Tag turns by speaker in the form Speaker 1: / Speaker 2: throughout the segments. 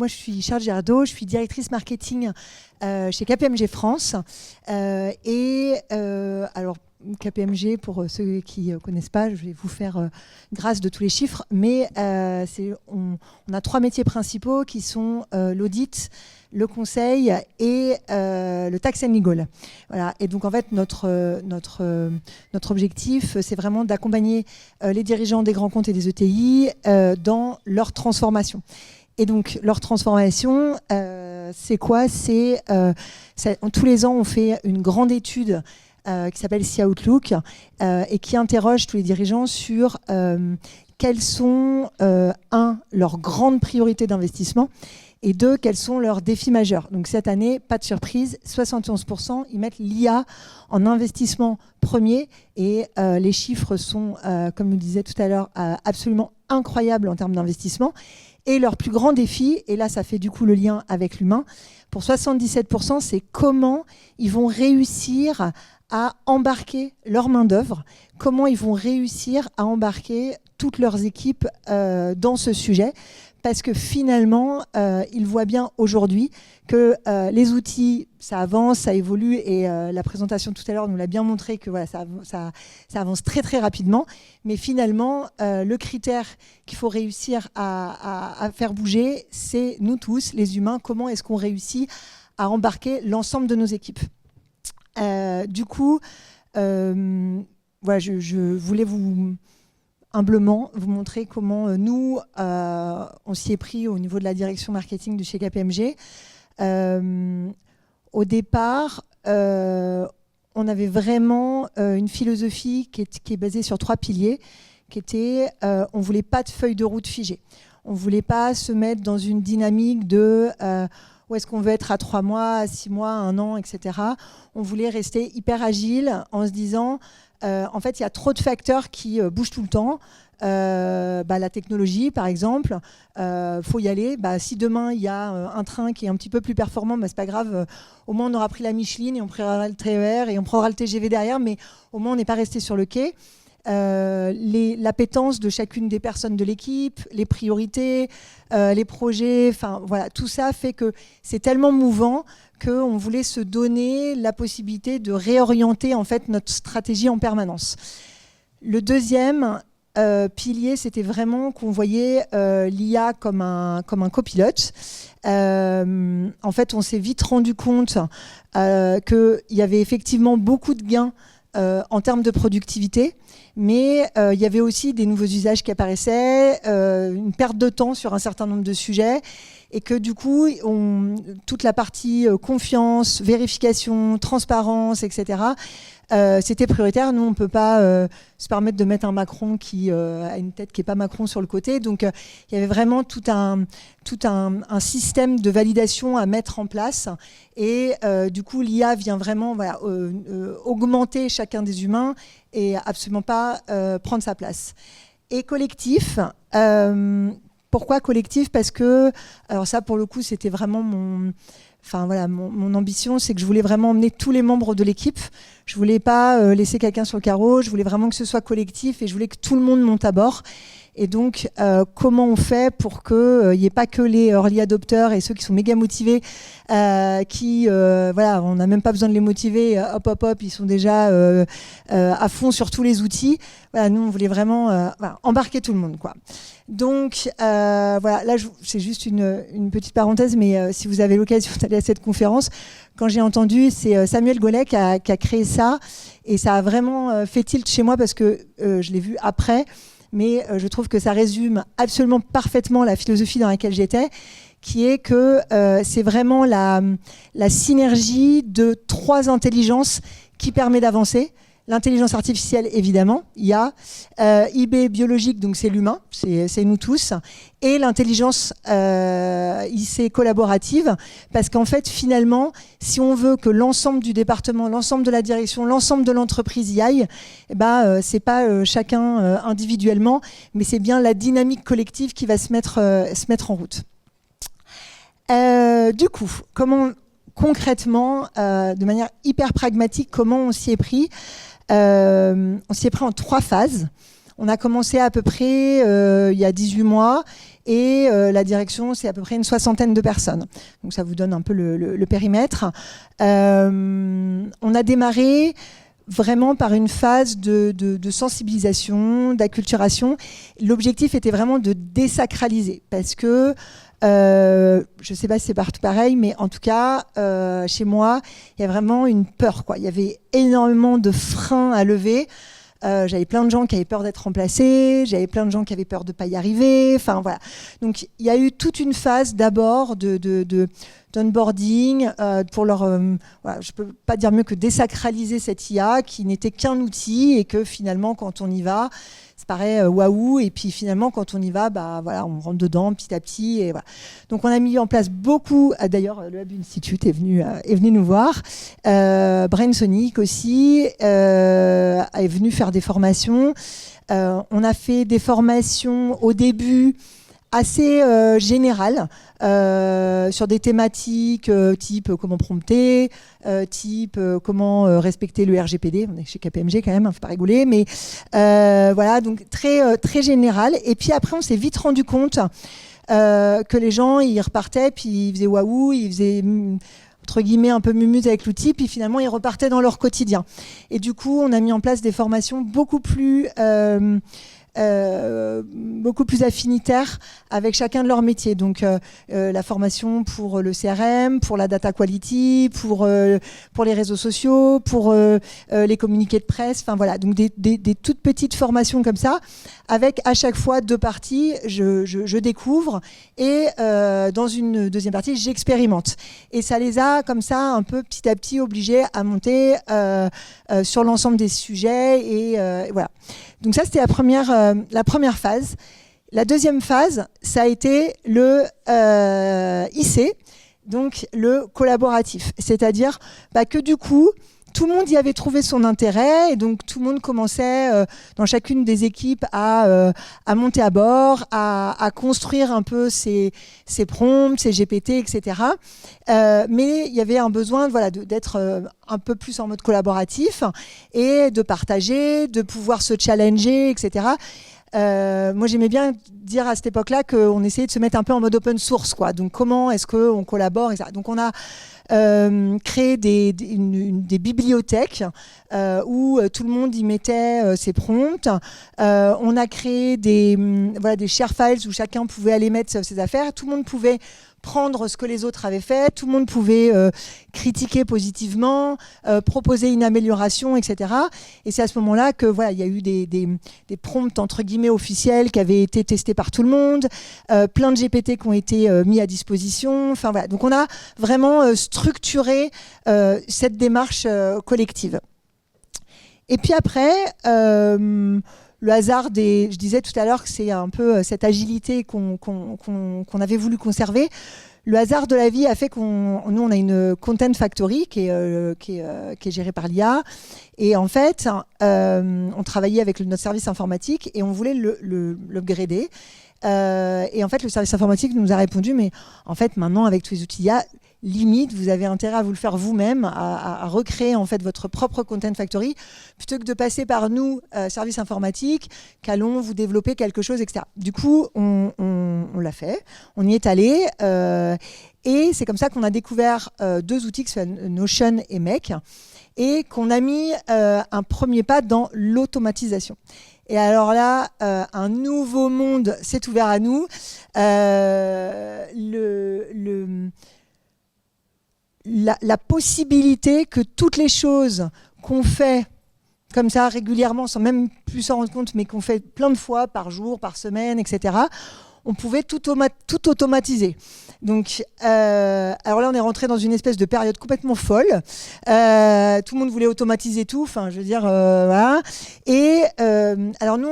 Speaker 1: moi je suis Charles Gerdo, je suis directrice marketing chez KPMG France. Alors KPMG, pour ceux qui ne connaissent pas, je vais vous faire grâce de tous les chiffres, mais on a 3 métiers principaux qui sont l'audit, le conseil et le tax and legal. Voilà. Et donc en fait notre objectif, c'est vraiment d'accompagner les dirigeants des grands comptes et des ETI dans leur transformation. Et donc leur transformation, c'est quoi ? Tous les ans on fait une grande étude qui s'appelle Sea Outlook et qui interroge tous les dirigeants sur quelles sont, leurs grandes priorités d'investissement et 2, quels sont leurs défis majeurs. Donc cette année, pas de surprise, 71%, ils mettent l'IA en investissement premier et les chiffres sont, comme nous disait tout à l'heure, absolument incroyables en termes d'investissement. Et leur plus grand défi, et là ça fait du coup le lien avec l'humain, pour 77%, c'est comment ils vont réussir à embarquer leur main-d'œuvre, comment ils vont réussir à embarquer toutes leurs équipes dans ce sujet, parce que finalement, ils voient bien aujourd'hui que les outils, ça avance, ça évolue, et la présentation tout à l'heure nous l'a bien montré que voilà, ça avance très très rapidement, mais finalement, le critère qu'il faut réussir à faire bouger, c'est nous tous, les humains, comment est-ce qu'on réussit à embarquer l'ensemble de nos équipes. Du coup, voilà, je voulais humblement vous montrer comment nous, on s'y est pris au niveau de la direction marketing de chez KPMG. Au départ, on avait vraiment une philosophie qui est basée sur 3 piliers, qui était on ne voulait pas de feuille de route figée. On ne voulait pas se mettre dans une dynamique de où est-ce qu'on veut être à 3 mois, à 6 mois, à 1 an, etc. On voulait rester hyper agile en se disant en fait, il y a trop de facteurs qui bougent tout le temps. La technologie, par exemple, faut y aller. Si demain, il y a un train qui est un petit peu plus performant, c'est pas grave. Au moins, on aura pris la Micheline et on prendra le TER et on prendra le TGV derrière, mais au moins, on n'est pas resté sur le quai. L'appétence de chacune des personnes de l'équipe, les priorités, les projets, voilà, tout ça fait que c'est tellement mouvant qu'on voulait se donner la possibilité de réorienter en fait notre stratégie en permanence. Le deuxième pilier, c'était vraiment qu'on voyait l'IA comme un copilote. En fait, on s'est vite rendu compte qu'il y avait effectivement beaucoup de gains en termes de productivité, mais il y avait aussi des nouveaux usages qui apparaissaient, une perte de temps sur un certain nombre de sujets, et que du coup, toute la partie confiance, vérification, transparence, etc., c'était prioritaire. Nous, on ne peut pas se permettre de mettre un Macron qui a une tête qui n'est pas Macron sur le côté. Donc, il y avait vraiment tout un système de validation à mettre en place. Et du coup, l'IA vient vraiment augmenter chacun des humains et absolument pas prendre sa place. Et collectif, pourquoi collectif ? Parce que, alors ça, pour le coup, c'était vraiment mon ambition, c'est que je voulais vraiment emmener tous les membres de l'équipe. Je voulais pas laisser quelqu'un sur le carreau, je voulais vraiment que ce soit collectif et je voulais que tout le monde monte à bord. Et donc, comment on fait pour qu'il n'y ait pas que les early adopters et ceux qui sont méga motivés, on n'a même pas besoin de les motiver, hop, ils sont déjà à fond sur tous les outils. Voilà, nous, on voulait vraiment embarquer tout le monde, quoi. Donc, là, c'est juste une petite parenthèse, mais si vous avez l'occasion d'aller à cette conférence, quand j'ai entendu, c'est Samuel Gollet qui a créé ça, et ça a vraiment fait tilt chez moi parce que je l'ai vu après, mais je trouve que ça résume absolument parfaitement la philosophie dans laquelle j'étais, qui est que c'est vraiment la synergie de 3 intelligences qui permet d'avancer. L'intelligence artificielle, évidemment, il y a IB biologique, donc c'est l'humain, c'est nous tous, et l'intelligence IC collaborative, parce qu'en fait, finalement, si on veut que l'ensemble du département, l'ensemble de la direction, l'ensemble de l'entreprise y aille, c'est pas chacun individuellement, mais c'est bien la dynamique collective qui va se mettre en route. Du coup, comment concrètement, de manière hyper pragmatique, comment on s'y est pris ? On s'y est pris en 3 phases. On a commencé à peu près il y a 18 mois et la direction, c'est à peu près une 60aine de personnes. Donc ça vous donne un peu le périmètre. On a démarré vraiment par une phase de sensibilisation, d'acculturation. L'objectif était vraiment de désacraliser parce que je ne sais pas si c'est partout pareil, mais en tout cas, chez moi, il y a vraiment une peur, quoi. Il y avait énormément de freins à lever. J'avais plein de gens qui avaient peur d'être remplacés, j'avais plein de gens qui avaient peur de ne pas y arriver. Enfin, voilà. Donc, il y a eu toute une phase d'abord d'onboarding pour leur... voilà, je ne peux pas dire mieux que désacraliser cette IA qui n'était qu'un outil et que finalement, quand on y va, ça paraît waouh, et puis finalement quand on y va, bah voilà, on rentre dedans petit à petit, et voilà. Donc on a mis en place beaucoup. D'ailleurs, le Hub Institute est venu nous voir. Brainsonic aussi est venu faire des formations. On a fait des formations au début assez générales sur des thématiques type comment prompter, type comment respecter le RGPD. On est chez KPMG quand même, faut pas rigoler, mais voilà, donc très général. Et puis après, on s'est vite rendu compte que les gens, ils repartaient, puis ils faisaient waouh, ils faisaient entre guillemets un peu mumuse avec l'outil, puis finalement ils repartaient dans leur quotidien. Et du coup, on a mis en place des formations beaucoup plus affinitaires avec chacun de leurs métiers. Donc la formation pour le CRM, pour la data quality, pour les réseaux sociaux, pour les communiqués de presse, enfin voilà, donc des toutes petites formations comme ça, avec à chaque fois 2 parties, je découvre, et dans une deuxième partie, j'expérimente. Et ça les a comme ça un peu petit à petit obligés à monter sur l'ensemble des sujets, et voilà. Donc ça, c'était la première phase. La deuxième phase, ça a été le IC, donc le collaboratif. C'est-à-dire que du coup, tout le monde y avait trouvé son intérêt, et donc tout le monde commençait dans chacune des équipes à monter à bord, à construire un peu ses prompts, ses GPT, etc. Mais il y avait un besoin d'être un peu plus en mode collaboratif et de partager, de pouvoir se challenger, etc. Moi, j'aimais bien dire à cette époque-là qu'on essayait de se mettre un peu en mode open source, quoi. Donc, comment est-ce qu'on collabore, etc. Donc, on a créé des bibliothèques où tout le monde y mettait ses prompts. On a créé des share files où chacun pouvait aller mettre ses affaires. Tout le monde pouvait prendre ce que les autres avaient fait, tout le monde pouvait critiquer positivement, proposer une amélioration, etc. Et c'est à ce moment-là que il y a eu des prompts entre guillemets officiels qui avaient été testés par tout le monde, plein de GPT qui ont été mis à disposition. Enfin voilà, donc on a vraiment structuré cette démarche collective. Et puis après, le hasard je disais tout à l'heure que c'est un peu cette agilité qu'on avait voulu conserver. Le hasard de la vie a fait nous, on a une Content Factory qui est gérée par l'IA. Et en fait, on travaillait avec notre service informatique et on voulait l'upgrader. Et en fait, le service informatique nous a répondu, mais en fait, maintenant, avec tous les outils IA, limite, vous avez intérêt à vous le faire vous-même, à recréer en fait votre propre Content Factory, plutôt que de passer par nous, service informatique, qu'allons vous développer quelque chose, etc. Du coup, on l'a fait, on y est allé, et c'est comme ça qu'on a découvert 2 outils, que ce soit Notion et Make, et qu'on a mis un premier pas dans l'automatisation. Et alors là, un nouveau monde s'est ouvert à nous. La possibilité que toutes les choses qu'on fait comme ça régulièrement, sans même plus s'en rendre compte, mais qu'on fait plein de fois par jour, par semaine, etc., on pouvait tout automatiser. Donc, alors là, on est rentré dans une espèce de période complètement folle. Tout le monde voulait automatiser tout. Enfin, je veux dire, voilà. Et alors nous,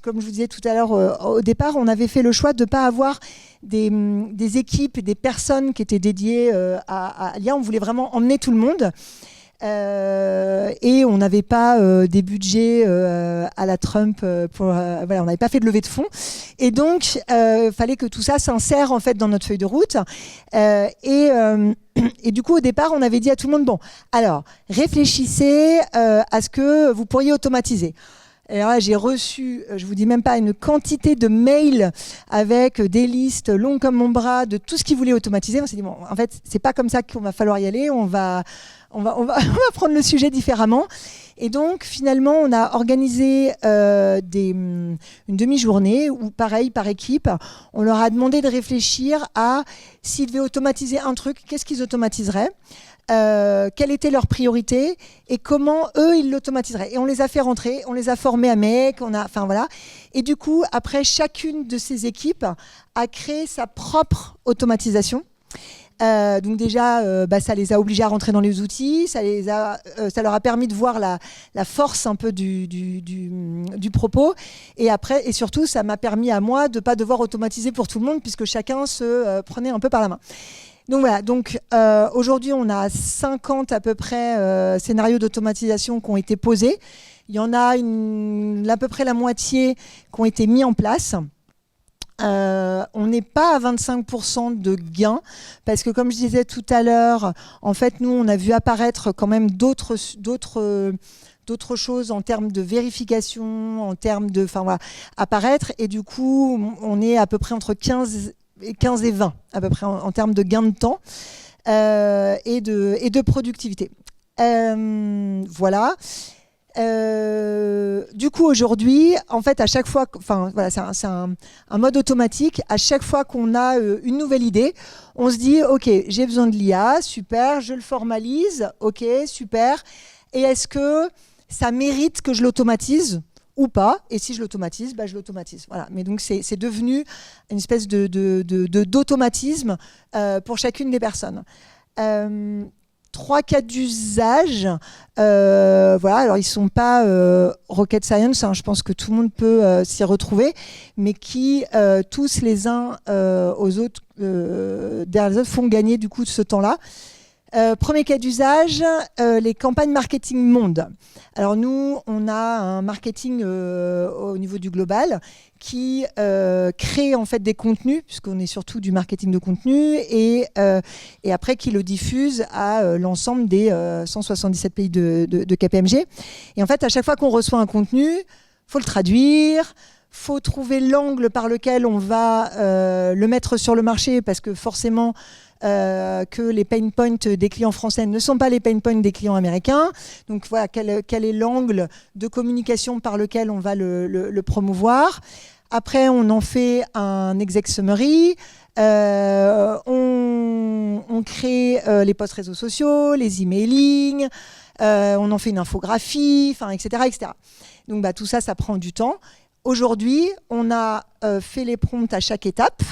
Speaker 1: comme je vous disais tout à l'heure, au départ, on avait fait le choix de ne pas avoir des équipes et des personnes qui étaient dédiées à l'IA. On voulait vraiment emmener tout le monde. Et on n'avait pas des budgets à la Trump on n'avait pas fait de levée de fonds, et donc fallait que tout ça s'insère en fait dans notre feuille de route, et du coup au départ on avait dit à tout le monde, bon alors réfléchissez à ce que vous pourriez automatiser. Et alors là, j'ai reçu, je vous dis même pas, une quantité de mails avec des listes longues comme mon bras de tout ce qu'ils voulaient automatiser. On s'est dit, bon, en fait, c'est pas comme ça qu'on va falloir y aller. On va on va prendre le sujet différemment. Et donc, finalement, on a organisé une demi-journée où, pareil, par équipe, on leur a demandé de réfléchir à s'ils devaient automatiser un truc, qu'est-ce qu'ils automatiseraient, quelle était leur priorité et comment eux ils l'automatiseraient. Et on les a fait rentrer, on les a formés à MEC, enfin voilà. Et du coup, après, chacune de ces équipes a créé sa propre automatisation. Donc déjà, ça les a obligés à rentrer dans les outils, ça leur a permis de voir la force un peu du propos. Et après, et surtout, ça m'a permis à moi de ne pas devoir automatiser pour tout le monde, puisque chacun se prenait un peu par la main. Donc voilà, aujourd'hui on a 50 à peu près scénarios d'automatisation qui ont été posés. Il y en a à peu près la moitié qui ont été mis en place. On n'est pas à 25% de gains parce que comme je disais tout à l'heure, en fait nous on a vu apparaître quand même d'autres choses en termes de vérification, en termes de, apparaître, et du coup on est à peu près entre 15 et 20 à peu près en termes de gain de temps et de productivité. Voilà. Du coup aujourd'hui, en fait, à chaque fois, c'est un mode automatique. À chaque fois qu'on a une nouvelle idée, on se dit, ok, j'ai besoin de l'IA, super, je le formalise, ok, super. Et est-ce que ça mérite que je l'automatise ou pas? Et si je l'automatise, je l'automatise. Voilà. Mais donc c'est devenu une espèce d'automatisme pour chacune des personnes. 3 cas d'usage, voilà, alors ils ne sont pas rocket science, hein, je pense que tout le monde peut s'y retrouver, mais qui tous les uns aux autres, derrière les autres, font gagner du coup de ce temps-là. Premier cas d'usage, les campagnes marketing monde. Alors nous, on a un marketing au niveau du global qui crée en fait des contenus, puisqu'on est surtout du marketing de contenu, et après qui le diffuse à l'ensemble des 177 pays de KPMG. Et en fait, à chaque fois qu'on reçoit un contenu, il faut le traduire, faut trouver l'angle par lequel on va le mettre sur le marché, parce que forcément, que les pain points des clients français ne sont pas les pain points des clients américains. Donc voilà, quel est l'angle de communication par lequel on va le promouvoir. Après, on en fait un exec summary. On crée les posts réseaux sociaux, les emailing. On en fait une infographie, etc., etc. Donc tout ça, ça prend du temps. Aujourd'hui, on a fait les prompts à chaque étape.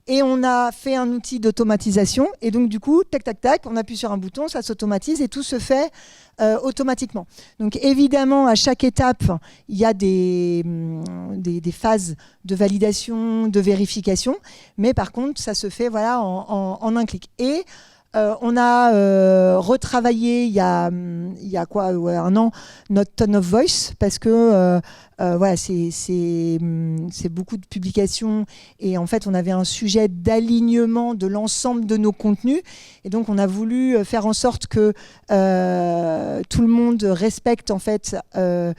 Speaker 1: Et on a fait un outil d'automatisation. Et donc, du coup, tac, tac, tac, on appuie sur un bouton, ça s'automatise et tout se fait automatiquement. Donc, évidemment, à chaque étape, il y a des phases de validation, de vérification. Mais par contre, ça se fait voilà, en un clic. Et on a retravaillé il y a un an notre tone of voice parce que voilà, c'est beaucoup de publications et en fait on avait un sujet d'alignement de l'ensemble de nos contenus et donc on a voulu faire en sorte que tout le monde respecte en fait ce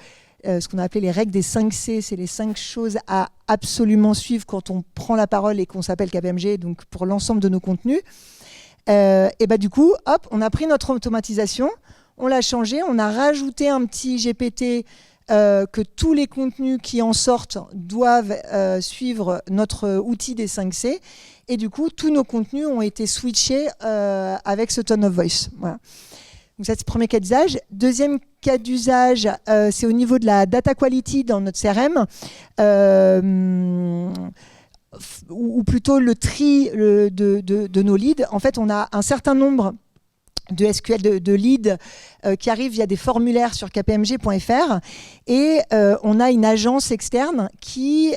Speaker 1: qu'on a appelé les règles des 5 C, c'est les 5 choses à absolument suivre quand on prend la parole et qu'on s'appelle KPMG, donc pour l'ensemble de nos contenus. Et du coup, hop, on a pris notre automatisation, on l'a changé, on a rajouté un petit GPT que tous les contenus qui en sortent doivent suivre notre outil des 5C. Et du coup, tous nos contenus ont été switchés avec ce tone of voice. Voilà. Donc ça, c'est le premier cas d'usage. Deuxième cas d'usage, c'est au niveau de la data quality dans notre CRM. Ou plutôt le tri de nos leads. En fait, on a un certain nombre de SQL de leads qui arrivent via des formulaires sur kpmg.fr et on a une agence externe qui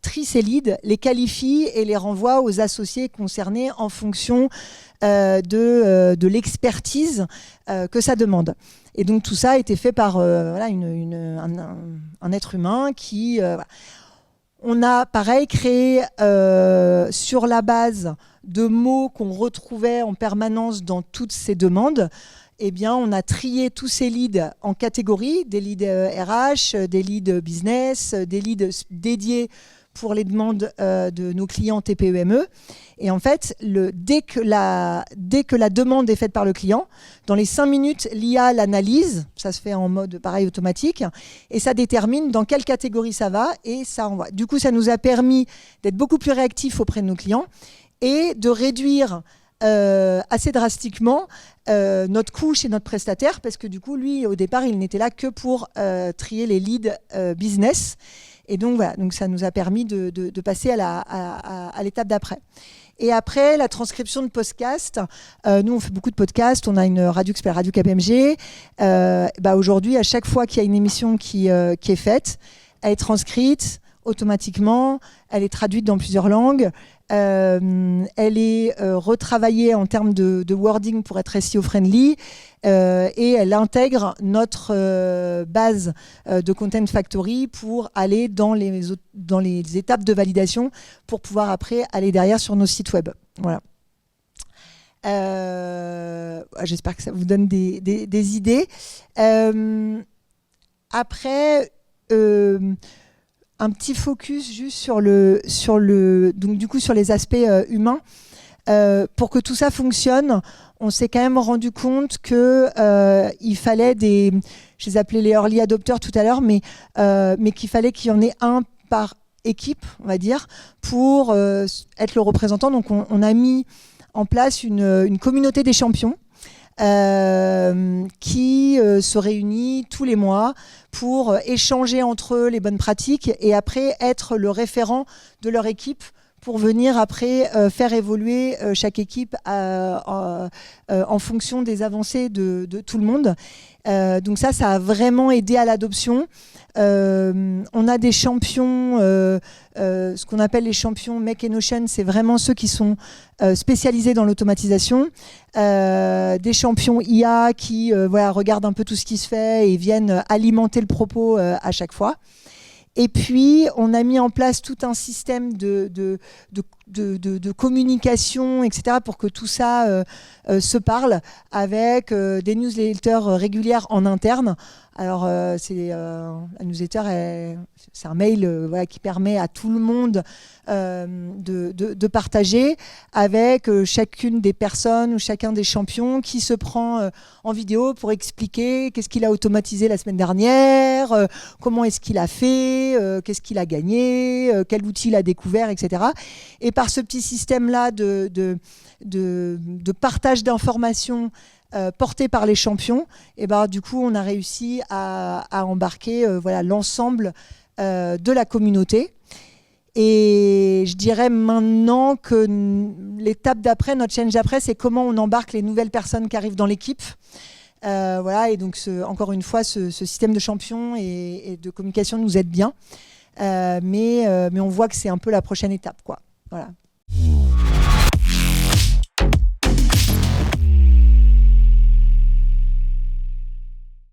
Speaker 1: trie ces leads, les qualifie et les renvoie aux associés concernés en fonction de l'expertise que ça demande. Et donc tout ça a été fait par voilà, un être humain qui... Voilà. On a, pareil, créé sur la base de mots qu'on retrouvait en permanence dans toutes ces demandes, eh bien, on a trié tous ces leads en catégories, des leads RH, des leads business, des leads dédiés pour les demandes de nos clients TPE-ME. Et en fait, dès que la demande est faite par le client, dans les 5 minutes, l'IA l'analyse, ça se fait en mode pareil automatique, et ça détermine dans quelle catégorie ça va, et ça envoie. Du coup, ça nous a permis d'être beaucoup plus réactifs auprès de nos clients et de réduire assez drastiquement notre coût chez notre prestataire, parce que du coup, lui, au départ, il n'était là que pour trier les leads business. Et donc, voilà, donc ça nous a permis de passer à l'étape d'après. Et après, la transcription de podcasts. Nous, on fait beaucoup de podcasts. On a une radio qui s'appelle Radio KPMG. Aujourd'hui, à chaque fois qu'il y a une émission qui est faite, elle est transcrite automatiquement. Elle est traduite dans plusieurs langues. Elle est retravaillée en termes de wording pour être SEO-friendly. Et elle intègre notre base de Content Factory pour aller dans les étapes de validation pour pouvoir après aller derrière sur nos sites web. Voilà. J'espère que ça vous donne des idées. Après, un petit focus juste sur les aspects humains. Pour que tout ça fonctionne, on s'est quand même rendu compte qu'il fallait je les appelais les early adopters tout à l'heure, mais qu'il fallait qu'il y en ait un par équipe, on va dire, pour être le représentant. Donc on a mis en place une communauté des champions qui se réunit tous les mois pour échanger entre eux les bonnes pratiques et après être le référent de leur équipe pour venir après faire évoluer chaque équipe en fonction des avancées de tout le monde. Donc ça a vraiment aidé à l'adoption. On a des champions, ce qu'on appelle les champions Make in Ocean, c'est vraiment ceux qui sont spécialisés dans l'automatisation. Des champions IA qui regardent un peu tout ce qui se fait et viennent alimenter le propos à chaque fois. Et puis, on a mis en place tout un système de communication, etc., pour que tout ça se parle avec des newsletters régulières en interne. Alors, la newsletter, c'est un mail qui permet à tout le monde de partager avec chacune des personnes ou chacun des champions qui se prend en vidéo pour expliquer qu'est-ce qu'il a automatisé la semaine dernière, comment est-ce qu'il a fait, qu'est-ce qu'il a gagné, quel outil il a découvert, etc. Et par ce petit système-là de partage d'informations porté par les champions, et du coup, on a réussi à embarquer l'ensemble de la communauté. Et je dirais maintenant que l'étape d'après, notre challenge d'après, c'est comment on embarque les nouvelles personnes qui arrivent dans l'équipe. Et donc, encore une fois, ce système de champions et de communication nous aide bien. Mais on voit que c'est un peu la prochaine étape, quoi. Voilà.